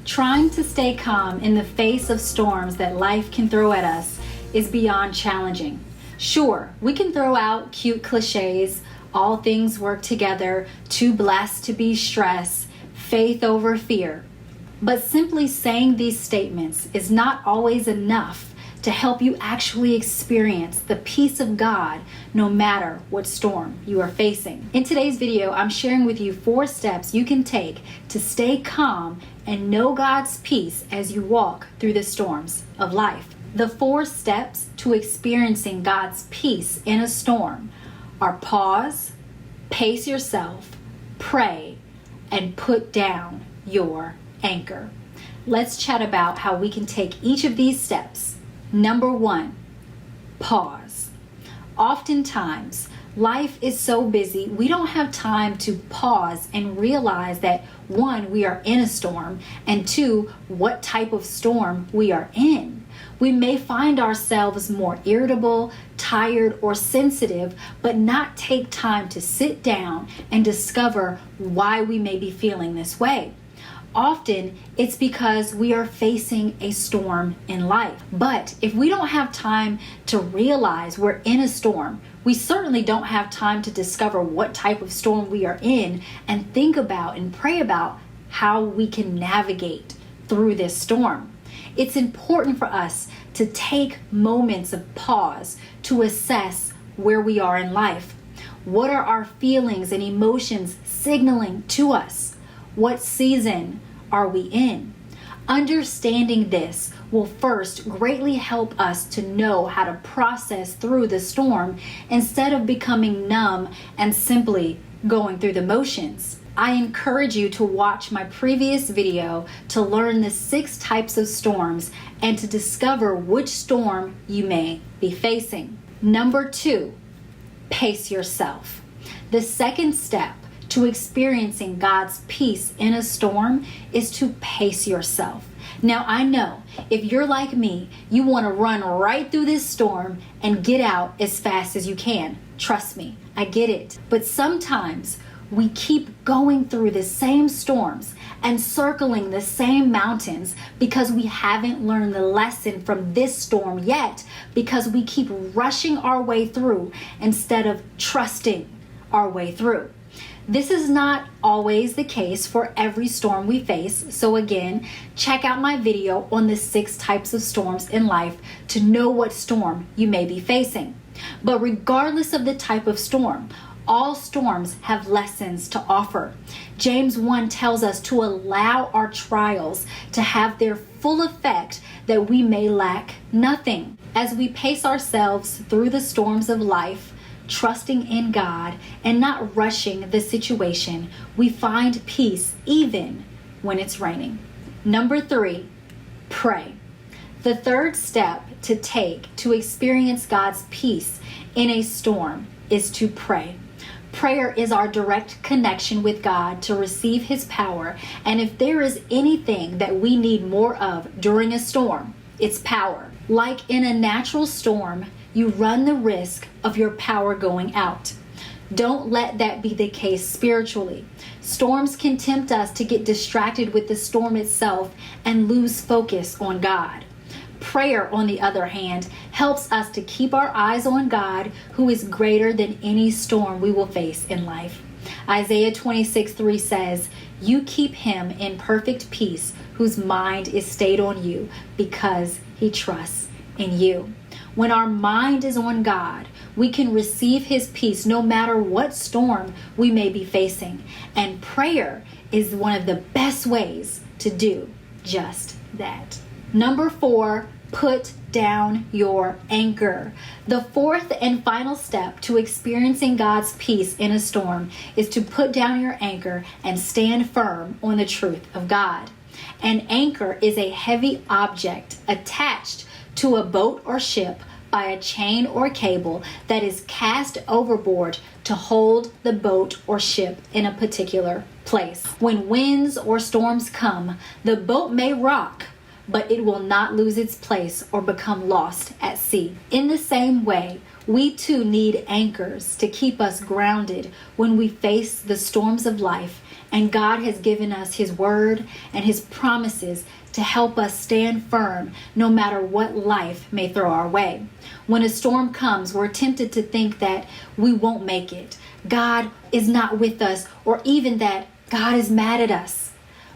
Trying to stay calm in the face of storms that life can throw at us is beyond challenging. Sure, we can throw out cute clichés, all things work together, too blessed to be stressed, faith over fear. But simply saying these statements is not always enough to help you actually experience the peace of God no matter what storm you are facing. In today's video, I'm sharing with you 4 steps you can take to stay calm and know God's peace as you walk through the storms of life. The 4 steps to experiencing God's peace in a storm are pause, pace yourself, pray, and put down your anchor. Let's chat about how we can take each of these steps. Number 1, pause. Oftentimes, life is so busy, we don't have time to pause and realize that 1, we are in a storm, and 2, what type of storm we are in. We may find ourselves more irritable, tired, or sensitive, but not take time to sit down and discover why we may be feeling this way. Often, it's because we are facing a storm in life. But if we don't have time to realize we're in a storm, we certainly don't have time to discover what type of storm we are in and think about and pray about how we can navigate through this storm. It's important for us to take moments of pause to assess where we are in life. What are our feelings and emotions signaling to us? What season are we in? Understanding this will first greatly help us to know how to process through the storm instead of becoming numb and simply going through the motions. I encourage you to watch my previous video to learn the 6 types of storms and to discover which storm you may be facing. Number 2, pace yourself. The second step to experiencing God's peace in a storm is to pace yourself. Now, I know if you're like me, you want to run right through this storm and get out as fast as you can. Trust me, I get it. But sometimes we keep going through the same storms and circling the same mountains because we haven't learned the lesson from this storm yet, because we keep rushing our way through instead of trusting our way through. This is not always the case for every storm we face. So again, check out my video on the 6 types of storms in life to know what storm you may be facing. But regardless of the type of storm, all storms have lessons to offer. James 1 tells us to allow our trials to have their full effect, that we may lack nothing. As we pace ourselves through the storms of life, trusting in God and not rushing the situation, we find peace even when it's raining. Number 3, pray. The third step to take to experience God's peace in a storm is to pray. Prayer is our direct connection with God to receive His power, and if there is anything that we need more of during a storm, it's power. Like in a natural storm, you run the risk of your power going out. Don't let that be the case spiritually. Storms can tempt us to get distracted with the storm itself and lose focus on God. Prayer, on the other hand, helps us to keep our eyes on God, who is greater than any storm we will face in life. Isaiah 26:3 says, "You keep him in perfect peace, whose mind is stayed on you, because he trusts in you." When our mind is on God, we can receive His peace no matter what storm we may be facing. And prayer is one of the best ways to do just that. Number 4, put down your anchor. The 4th and final step to experiencing God's peace in a storm is to put down your anchor and stand firm on the truth of God. An anchor is a heavy object attached to a boat or ship by a chain or cable that is cast overboard to hold the boat or ship in a particular place. When winds or storms come, the boat may rock, but it will not lose its place or become lost at sea. In the same way, we too need anchors to keep us grounded when we face the storms of life And God has given us his word and his promises to help us stand firm no matter what life may throw our way. When a storm comes, we're tempted to think that we won't make it, God is not with us, or even that God is mad at us.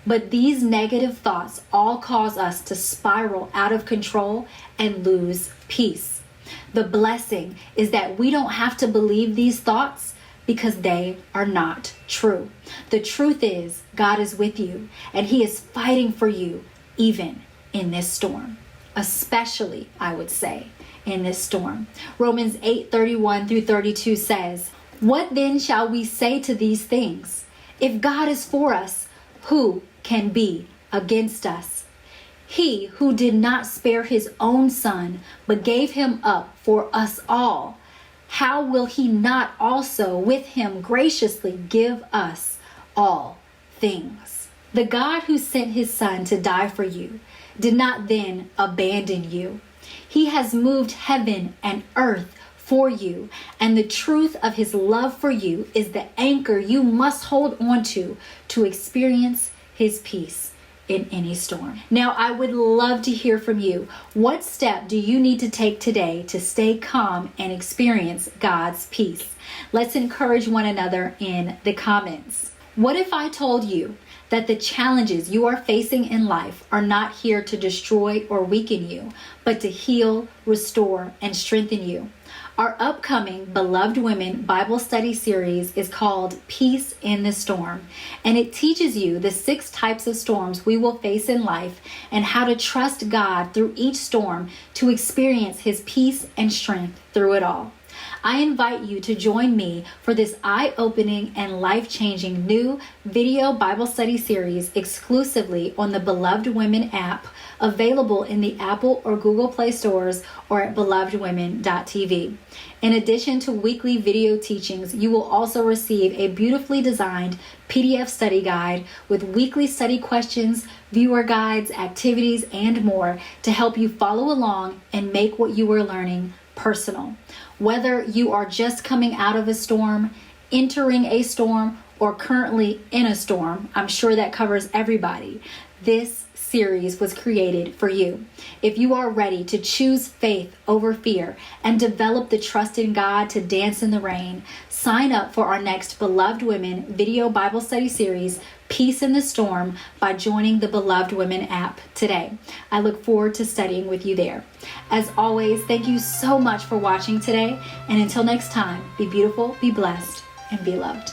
But these negative thoughts all cause us to spiral out of control and lose peace. The blessing is that we don't have to believe these thoughts because they are not true. The truth is, God is with you and he is fighting for you even in this storm. Especially, I would say, in this storm. Romans 8:31 through 32 says, "What then shall we say to these things? If God is for us, who can be against us? He who did not spare his own son, but gave him up for us all, how will he not also with him graciously give us all things?" The God who sent his son to die for you did not then abandon you. He has moved heaven and earth for you, and the truth of his love for you is the anchor you must hold on to experience his peace in any storm. Now, I would love to hear from you. What step do you need to take today to stay calm and experience God's peace? Let's encourage one another in the comments. What if I told you that the challenges you are facing in life are not here to destroy or weaken you, but to heal, restore, and strengthen you? Our upcoming Beloved Women Bible study series is called Peace in the Storm, and it teaches you the 6 types of storms we will face in life and how to trust God through each storm to experience his peace and strength through it all. I invite you to join me for this eye-opening and life-changing new video Bible study series exclusively on the Beloved Women app, available in the Apple or Google Play stores or at belovedwomen.tv. In addition to weekly video teachings, you will also receive a beautifully designed PDF study guide with weekly study questions, viewer guides, activities, and more to help you follow along and make what you are learning personal. Whether you are just coming out of a storm, entering a storm, or currently in a storm, I'm sure that covers everybody. This series was created for you. If you are ready to choose faith over fear and develop the trust in God to dance in the rain, sign up for our next Beloved Women video Bible study series, Peace in the Storm, by joining the Beloved Women app today. I look forward to studying with you there. As always, thank you so much for watching today, and until next time, be beautiful, be blessed, and be loved.